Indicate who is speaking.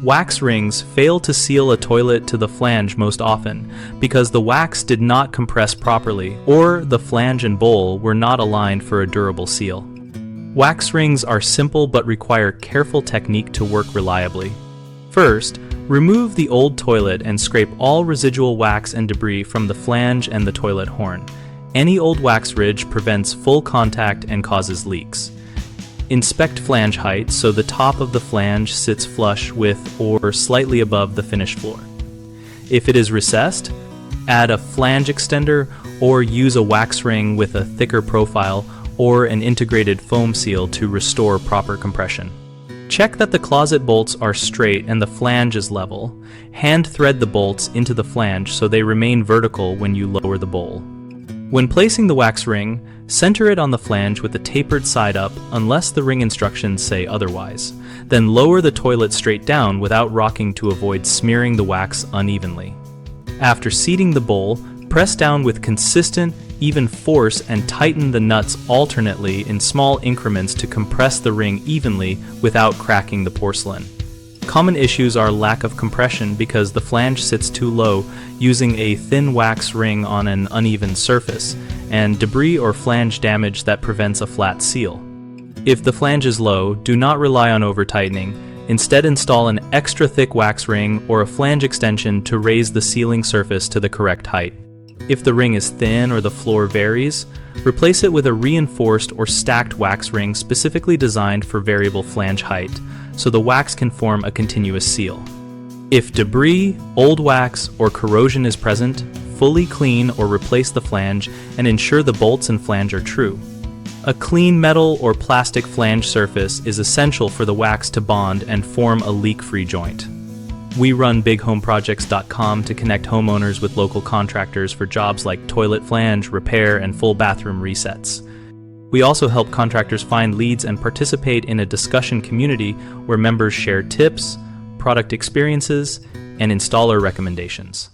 Speaker 1: Wax rings fail to seal a toilet to the flange most often because the wax did not compress properly or the flange and bowl were not aligned for a durable seal. Wax rings are simple but require careful technique to work reliably. First, remove the old toilet and scrape all residual wax and debris from the flange and the toilet horn. Any old wax ridge prevents full contact and causes leaks. Inspect flange height so the top of the flange sits flush with or slightly above the finished floor. If it is recessed, add a flange extender or use a wax ring with a thicker profile or an integrated foam seal to restore proper compression. Check that the closet bolts are straight and the flange is level. Hand thread the bolts into the flange so they remain vertical when you lower the bowl. When placing the wax ring, center it on the flange with the tapered side up unless the ring instructions say otherwise. Then lower the toilet straight down without rocking to avoid smearing the wax unevenly. After seating the bowl, press down with consistent, even force and tighten the nuts alternately in small increments to compress the ring evenly without cracking the porcelain. Common issues are lack of compression because the flange sits too low, using a thin wax ring on an uneven surface, and debris or flange damage that prevents a flat seal. If the flange is low, do not rely on over-tightening. Instead, install an extra thick wax ring or a flange extension to raise the sealing surface to the correct height. If the ring is thin or the floor varies, replace it with a reinforced or stacked wax ring specifically designed for variable flange height, so the wax can form a continuous seal. If debris, old wax, or corrosion is present, fully clean or replace the flange and ensure the bolts and flange are true. A clean metal or plastic flange surface is essential for the wax to bond and form a leak-free joint. We run bighomeprojects.com to connect homeowners with local contractors for jobs like toilet flange, repair, and full bathroom resets. We also help contractors find leads and participate in a discussion community where members share tips, product experiences, and installer recommendations.